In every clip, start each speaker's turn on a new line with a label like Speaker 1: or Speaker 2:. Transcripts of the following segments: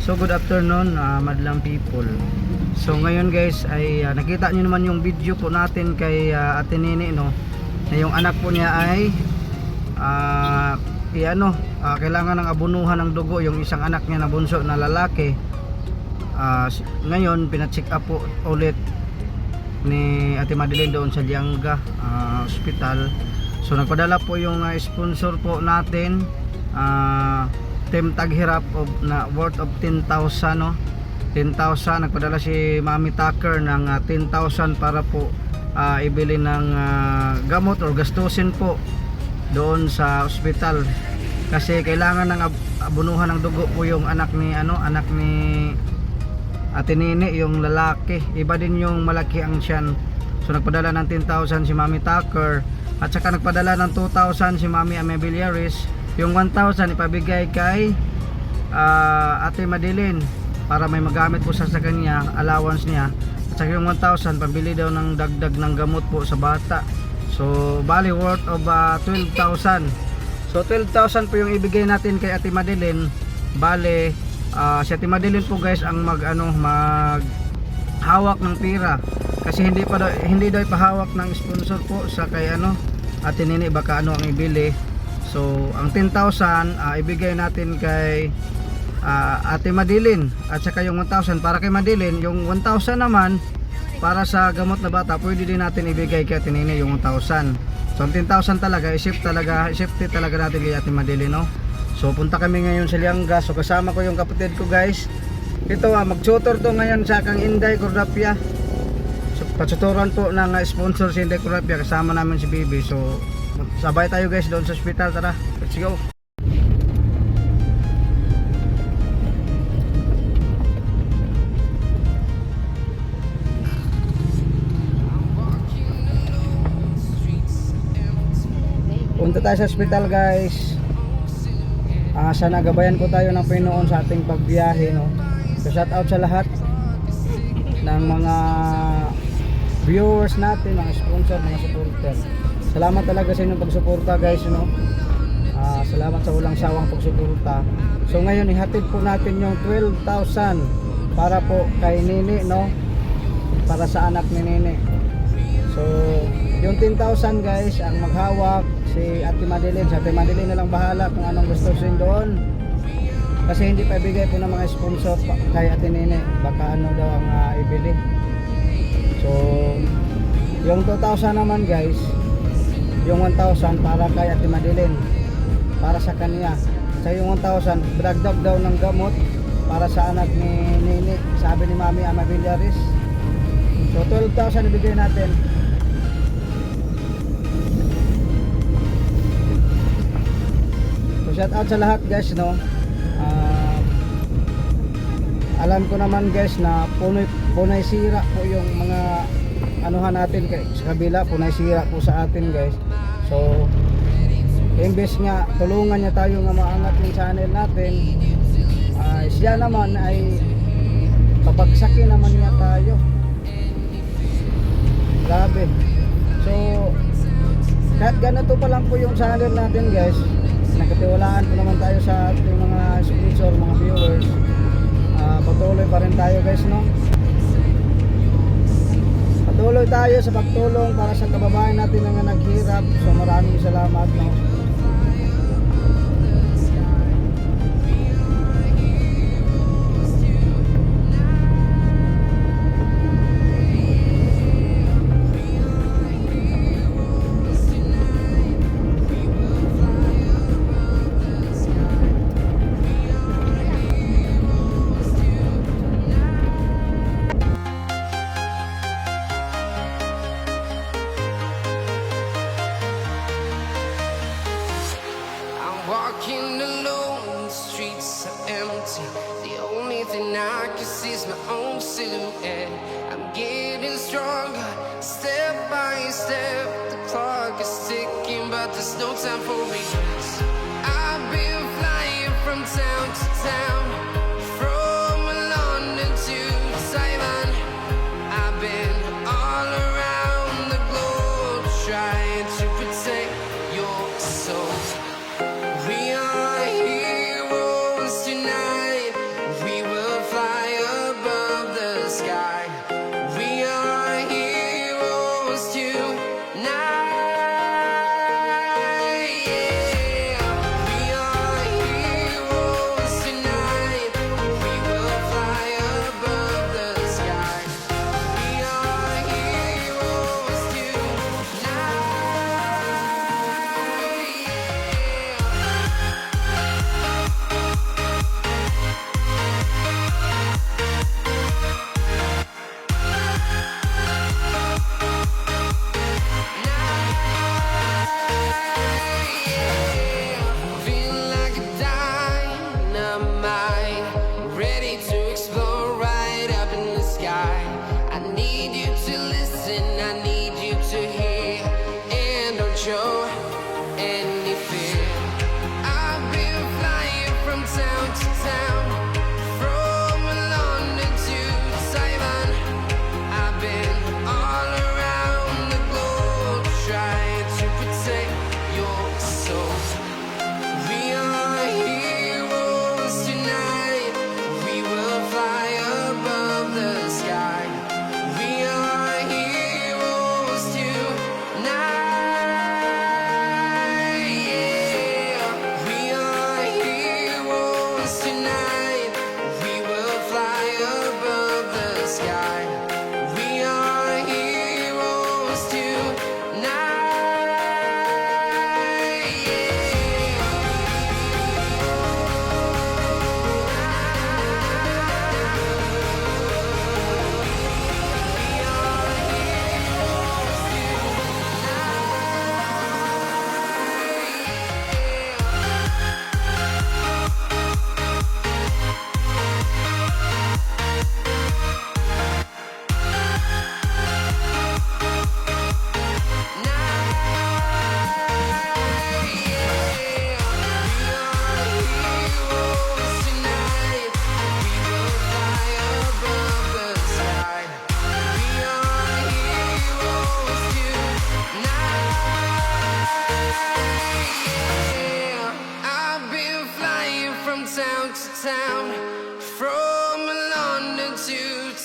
Speaker 1: So good afternoon madlang people. So ngayon guys ay nakita niyo naman yung video po natin kay Ate Nini, no, na yung anak po niya ay kailangan ng abunuhan ng dugo yung isang anak niya na bunso na lalaki. Ngayon pina-check up po ulit ni Ate Madeline doon sa Lianga Hospital. So nagpadala po yung sponsor po natin, Team Taghirap na worth of 10,000, no? 10,000. Nagpadala si Mami Tucker ng 10,000 para po ibili ng gamot or gastusin po doon sa ospital. Kasi kailangan ng abunuhan ng dugo po yung anak ni Ate Nini, yung lalaki. Iba din yung malaki ang tiyan. So nagpadala ng 10,000 si Mami Tucker, at saka nagpadala ng 2,000 si Mami Amabiliaris. Yung 1,000 ipabigay kay Ate Madeline para may magamit po sa kanya, allowance niya. At saka yung 1,000 pambili daw ng dagdag ng gamot po sa bata. So bali worth of 12,000. So 12,000 po yung ibigay natin kay Ate Madeline. Bali si Ate Madeline po guys ang mag hawak ng pira, kasi hindi daw ipahawak ng sponsor po sa kay Ate Nini, baka ang ibili. So ang 10,000 ibigay natin kay Ate Madeline, at saka yung 1,000 para kay Madeline. Yung 1,000 naman para sa gamot na bata, pwede din natin ibigay kay Ate Nini yung 1,000. So ang 10,000 talaga i-shift talaga natin kay Ate Madeline, no? So punta kami ngayon sa Lianga. So kasama ko yung kapatid ko guys. Ito mag-tutor to ngayon sa kang Inday Cordapia. So patuturan po ng sponsor si Inday Cordapia, kasama namin si Bibi. So sabay tayo guys doon sa hospital, tara, let's go. Punta tayo sa hospital guys. Sana gabayan po tayo ng Panginoon sa ating pagbiyahe, no? So shout out sa lahat ng mga viewers natin, mga sponsor, mga supporter. Salamat talaga sa inyong pagsuporta guys, no? Salamat sa walang sawang pagsuporta. So ngayon ihatid po natin yung 12,000 para po kay Nini, no? Para sa anak ni Nini. So yung 10,000 guys ang maghawak si Ate Madeline. Si Ate Madeline na lang bahala kung anong gustusin doon, kasi hindi pa ibigay po ng mga sponsor kay Ate Nini, baka daw ang ibili. So yung 2,000 naman guys, yung 1,000 para kay Ate Madeline, para sa kanya. Sa yung 1,000 dagdag daw ng gamot para sa anak ni Nini, sabi ni Mami Amabiliaris. So 12,000 ibigay natin. So shout out sa lahat guys, no? Alam ko naman guys na punay sira po yung mga anuhan natin sa kabila, punay sira po sa atin guys. So imbes nga tulungan niya tayo nga maangat yung channel natin, siya naman ay papagsakin naman niya tayo. Grabe. So kahit ganito pa lang po yung channel natin guys, nagkatiwalaan po naman tayo sa ating mga sponsor, mga viewers. Patuloy pa rin tayo guys, no? Patuloy tayo sa pagtulong para sa kababayan natin na naghirap. So maraming salamat, no?
Speaker 2: Walking alone, the streets are empty. The only thing I can see is my own silhouette. I'm getting stronger, step by step. The clock is ticking, but there's no time for regrets. I've been flying from town to town, from London to Taiwan. I've been all around the globe trying to protect your soul. We are heroes tonight. We will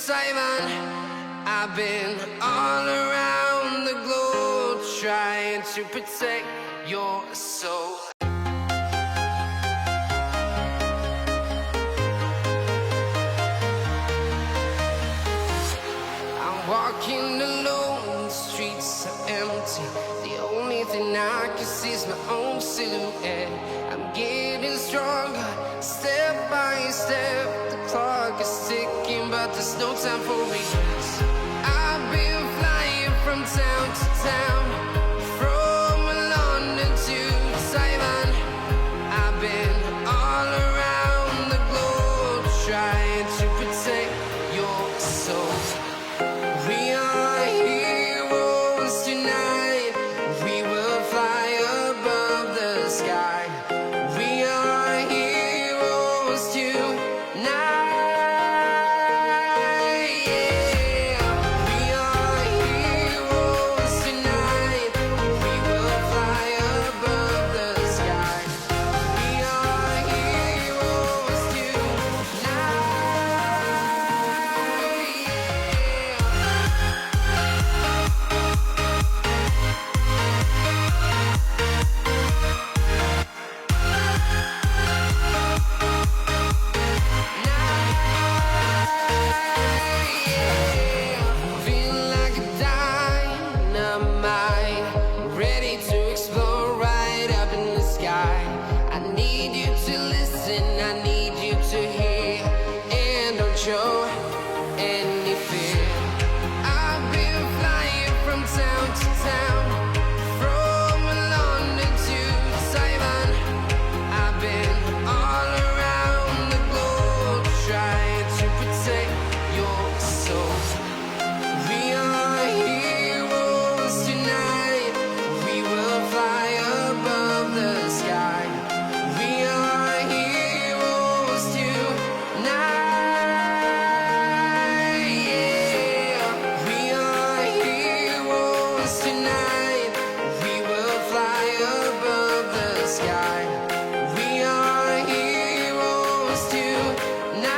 Speaker 2: Taiwan. I've been all around the globe trying to protect your soul. I'm walking alone, the streets are empty. The only thing I can see is my own silhouette. I'm getting stronger, step by step. The clock is ticking, but there's no time for regrets. I've been flying from town to town, from London to Taiwan. I've been all around the globe trying to protect your soul. We are heroes tonight. We will fly above the sky. We are heroes tonight. Yeah. We are heroes tonight. We will fly above the sky. We are heroes tonight. Yeah. Feeling like a dynamite, ready to explode right up in the sky. I need you to listen, I need you to hear, and don't show any fear. I've been flying from town to town, from London to Taiwan. I've been all around the globe trying to protect your soul. We are heroes tonight. We will fly above the sky. We are heroes tonight. Yeah. We are heroes tonight. We will fly above the sky. We are heroes tonight.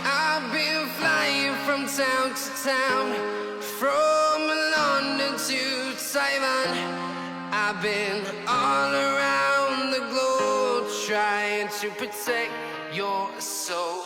Speaker 2: I've been flying from town to town, from London to Taiwan. I've been all around the globe trying to protect your soul.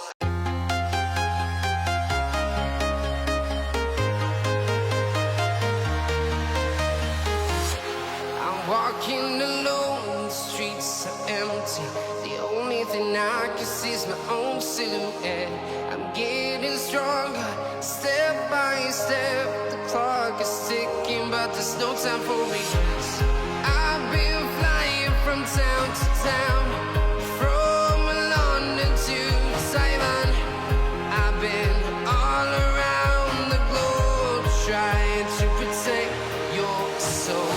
Speaker 2: I'm walking alone, the streets are empty. The only thing I can see is my own silhouette. I'm getting stronger, step by step. The clock is ticking, but there's no time for regrets. I've been flying from town to town, from London to Taiwan. I've been all around the globe trying to protect your soul.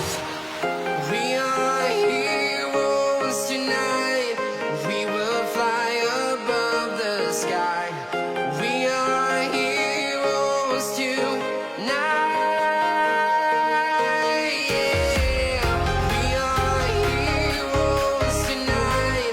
Speaker 2: We are heroes tonight. We will fly above the sky. We are heroes tonight. Yeah. We are heroes tonight.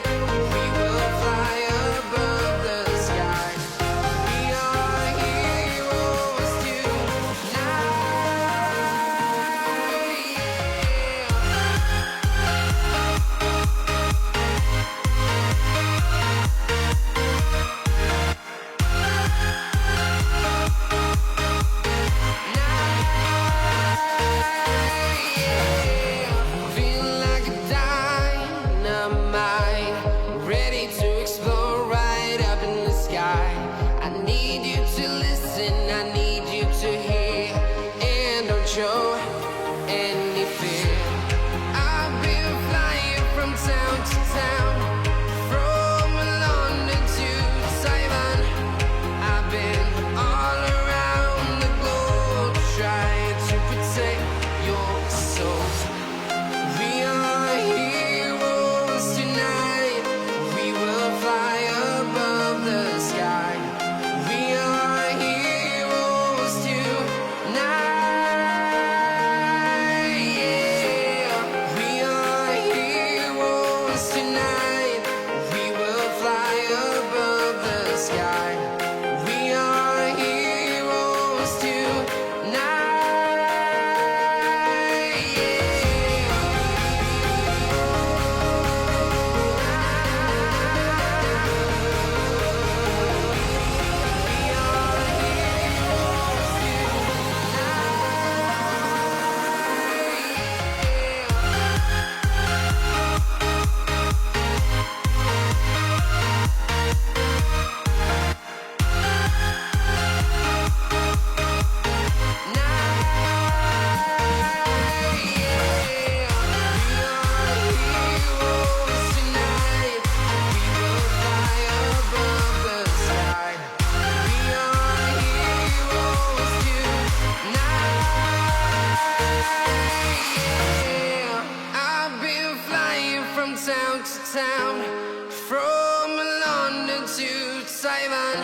Speaker 2: Taiwan.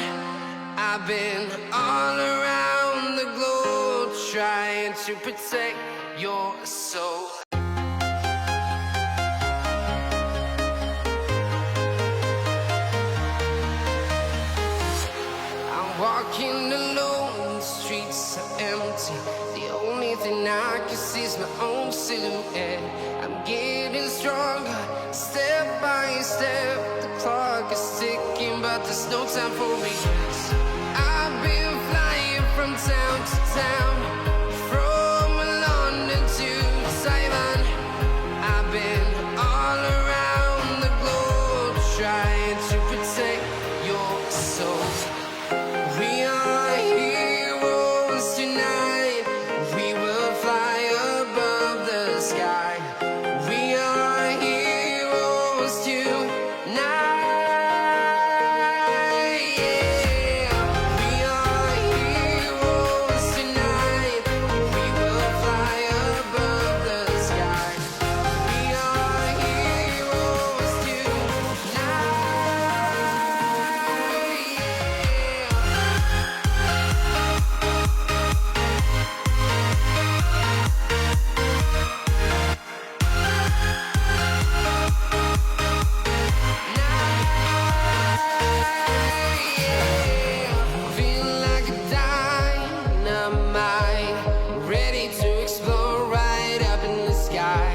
Speaker 2: I've been all around the globe trying to protect your soul. I'm walking alone, the streets are empty. The only thing I can see is my own silhouette. I'm getting stronger, step by step. The clock is ticking, but there's no time for regrets. I've been flying from town to town, from London to Taiwan. I've been all around the globe trying to protect your soul. We are heroes tonight. We will fly above the sky. We are heroes tonight. Yeah. We are heroes tonight. We will fly above the sky. We are heroes tonight. Yeah. Feel like a dynamite, ready to explode right up in the sky.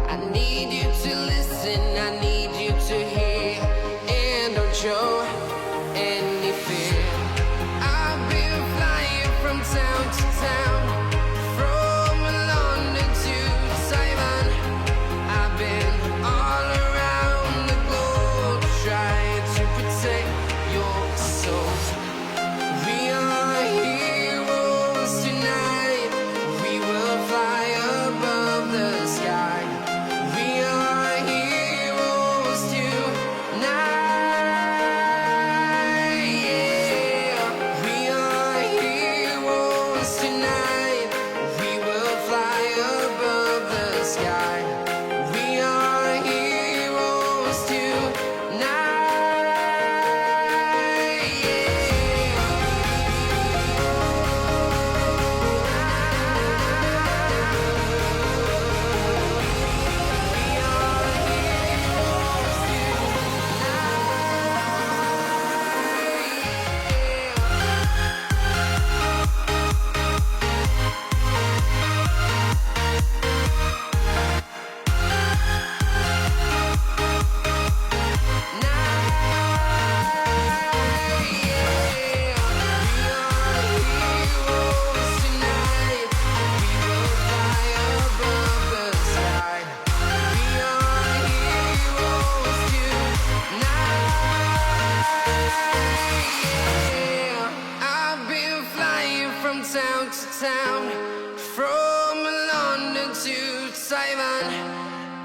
Speaker 2: I need you to listen, I need you to hear, and don't show any fear. I've been flying from town to town, from London to Taiwan. I've been all around the globe trying to protect your soul. We are heroes tonight. We will fly above the sky. We are heroes tonight. Yeah. We are heroes tonight. We will fly above the sky. We are heroes I've been flying from town to town, from London to Taiwan.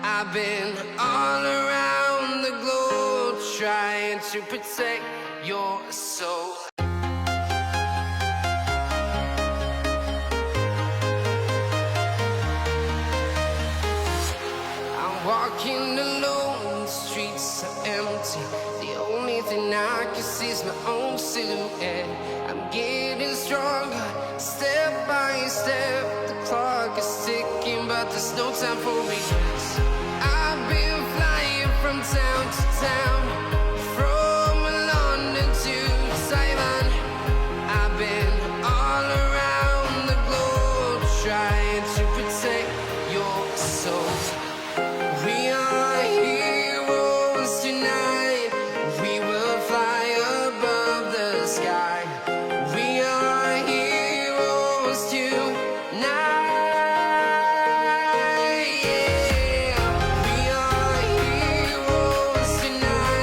Speaker 2: I've been all around the globe trying to protect your soul. I'm walking alone, the streets are empty. The only thing I can see is my own silhouette. I'm getting stronger, step by step. The clock is ticking, but there's no time for regrets. I've been flying from town to town, from London to Taiwan. I've been all around the globe trying to protect your soul. We are heroes tonight. We will fly above the sky. We are heroes tonight. Yeah. We are heroes tonight.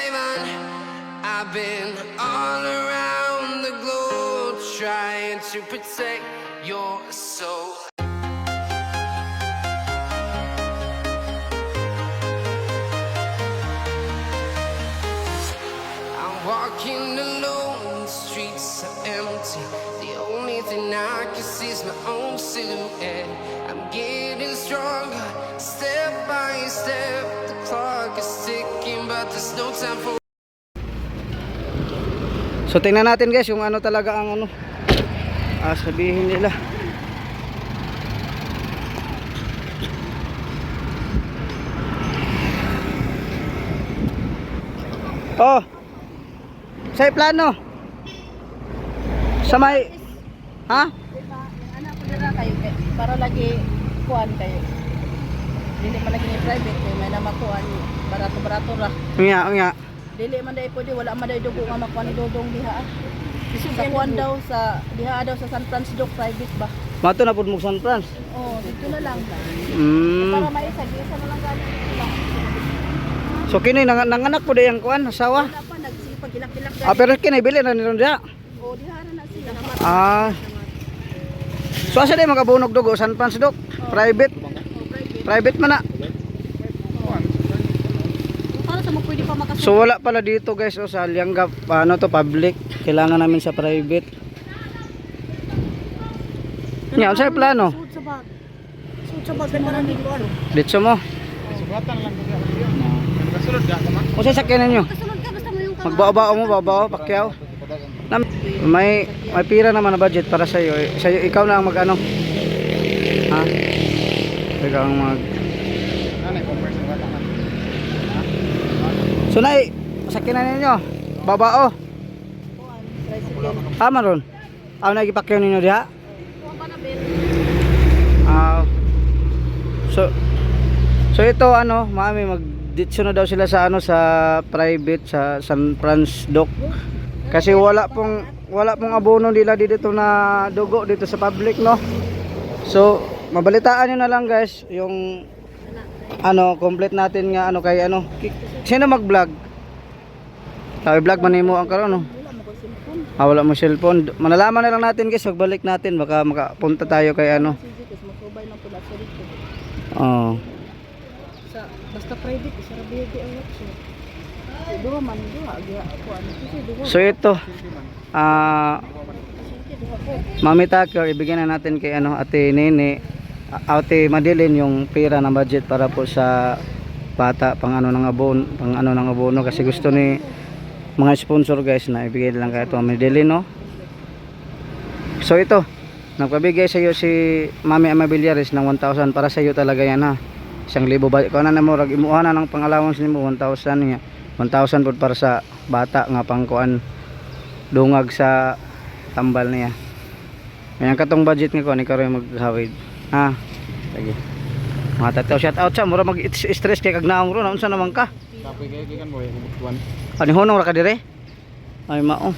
Speaker 2: Ivan. I've been all around the globe trying to protect your soul. I'm walking alone, the streets are empty. The only thing I can see is my own silhouette. I'm getting stronger, step by step. The clock is ticking, but there's no time for.
Speaker 1: So tingnan natin guys yung ano talaga ang ano sabihin nila. Oh. Sa plano. Sa may ha?
Speaker 3: Diba, anak ko dira kayo para lagi kuan kayo. Dili man lagi ni private kay may namakuan barato-barato ra.
Speaker 1: Nga.
Speaker 3: Dili man dai pwede wala man dai dugo nga makuan ni dodong diha. Sa kuan daw sa diha daw sa San Francisco private ba.
Speaker 1: Mato na pud mo San Franz.
Speaker 3: Oh, dito na lang.
Speaker 1: Mm.
Speaker 3: Para maisa isa na lang galing sila.
Speaker 1: So kini nanganak po dayang kuan asawa.
Speaker 3: Wala pa nagsipag kilak-kilak
Speaker 1: Ah pero kini bili na nila diha.
Speaker 3: Oh, diha ra na sila.
Speaker 1: Ah. So asa day makabunog dugo San Franz dok? Private.
Speaker 3: Oh, private.
Speaker 1: Private man na.
Speaker 3: Para sa mo pwede pa makasunod.
Speaker 1: So wala pala dito guys o sa Lianga ano to public. Kailangan namin sa private. Nya unsa plano?
Speaker 3: Sud sa bag para ni kuan.
Speaker 1: Dito mo.
Speaker 4: Subatan lang ko. Kasulod ka man.
Speaker 1: Unsa sakyanan niyo?
Speaker 3: Kasunod ka basta mo yung
Speaker 1: Magbao-bao mo, babao, pakyaw. May pira naman na budget para sa iyo. Sa ikaw na ang mag-ano. Ha? Ikaw ang mag
Speaker 4: Nanay conversion ka man.
Speaker 1: So nay, sakyanan ninyo. Babao.
Speaker 3: kuan. Tricycle.
Speaker 1: Tama ron. Aw na gipakyaw ninyo diha.
Speaker 3: Kuan pa na bel.
Speaker 1: Ah. So ito ano, mami magditso na daw sila sa ano sa private sa San Franz Doc. Kasi wala pong abono nila dito na dugo dito sa public no. So mabalitaan niyo na lang guys yung ano complete natin nga ano kay ano sino mag-vlog? Tawi vlog man nimo ang karon no.
Speaker 3: Wala mo ko cellphone.
Speaker 1: Wala mo cellphone. Manalaman na lang natin guys pagbalik natin baka makapunta tayo kay ano.
Speaker 3: Sige, kasi magsubay lang pula sa dito.
Speaker 1: Oh.
Speaker 3: Sa basta private isa ra biya ang workshop. Duha man duha giya kuan. Kasi duha.
Speaker 1: So ito
Speaker 3: Sige duha ko.
Speaker 1: Mami Tucker, ibigyan na natin kay ano Ate Nene, Ate Madeline yung pera na budget para po sa bata pang ano ng abono kasi gusto ni mga sponsor guys na ibigay lang kay ito Madeline no. So ito, nagpabigay sa iyo si Mami Amabillares ng 1,000 para sa iyo talaga yan ha. 1,000 ba ko na mo rag imuha na ng pang-allowance nimo 1,000 niya. 1,000 po para sa bata nga pangkuan dungag sa tambal niya. May katong budget nga ko ni karoy maghawid. Ha. Sige. Mga tataw shout out sa mura mag-stress kay kag naong ron unsa naman ka?
Speaker 4: Kapoy kay kan boy, butuan.
Speaker 1: Ani honong ra ka dire? Ay mao.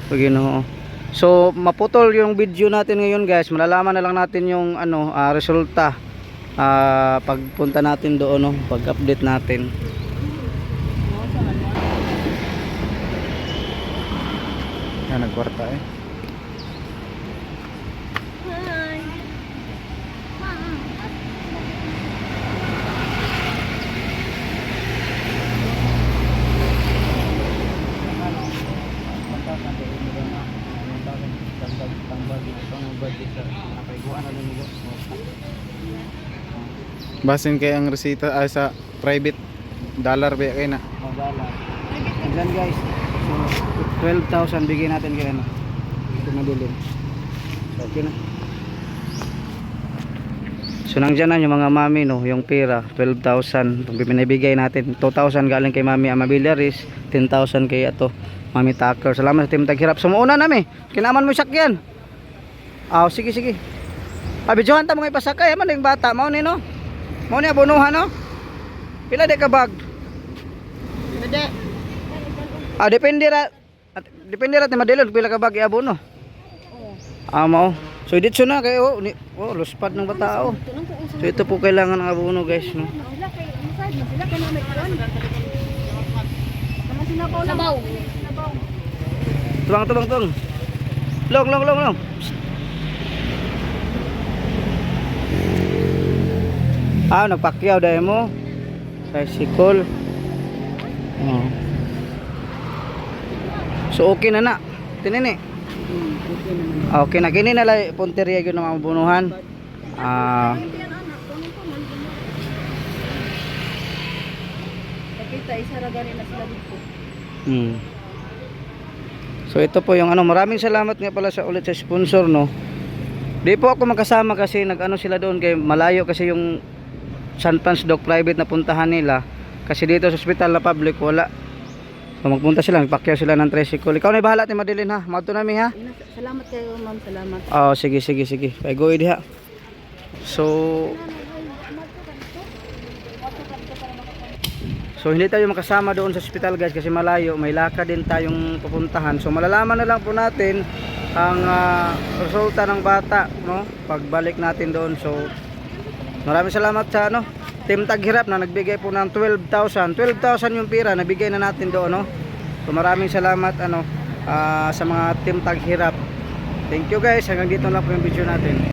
Speaker 1: Pagino. So maputol yung video natin ngayon guys. Malalaman na lang natin yung ano resulta pagpunta natin doon no, pag-update natin.
Speaker 4: Yan nagkwarta eh.
Speaker 3: Hi.
Speaker 4: Basin kay ang resita sa private dollar ba kay na.
Speaker 1: Ayan guys. So 12,000 bigyan natin kay ano. Ito Madeline. Okay na. So nandiyan na yung mga mami no, yung pera 12,000 pinabigay natin. 2,000 galing kay Mami Amabillares, 10,000 kay ato Mami Tucker. Salamat sa team taghirap. Sumuuna nami. Kinaman mo sakyan. Sige. Abidyohan ta mga ipasakay man yung bata mao ni no. Mao ni abonuhan no. Pila de ka bag?
Speaker 3: Dede.
Speaker 1: Depende ra ti Madeline pila ka bag iabono.
Speaker 3: Oh.
Speaker 1: Mao. So dito na kayo luspad ng bata oh. So ito po kailangan ng abono guys no.
Speaker 3: Sila kay inside na sila kay may kuan. Sabaw.
Speaker 1: Tuwang. Long. Nagpakyaw dahil mo. Tricycle. Oh. So okay na. Tinini. Okay na. Kini na lang punteriya yun ng mga bunuhan.
Speaker 3: Nakita, isa ra gani na sila dito.
Speaker 1: So ito po yung maraming salamat nga pala sa ulit sa sponsor, no. Di po ako magkasama kasi nag-ano sila doon kay malayo kasi yung San Franz Doc private na puntahan nila. Kasi dito sa hospital na public wala. So magpunta sila, magpakyaw sila ng tricycle. Ikaw na bahala ti Madeline ha. Madto nami ha.
Speaker 3: Salamat kayo, ma'am. Salamat.
Speaker 1: Oh, sige. Kay go idi ha. So hindi tayo makasama doon sa hospital guys kasi malayo, may lakad din tayong pupuntahan. So malalaman na lang po natin ang resulta ng bata, no? Pagbalik natin doon. So maraming salamat sa Team Taghirap na nagbigay po ng 12,000. 12,000 yung pira nabigay na natin doon, no? So maraming salamat sa mga Team Taghirap. Thank you guys. Hanggang dito lang po yung video natin.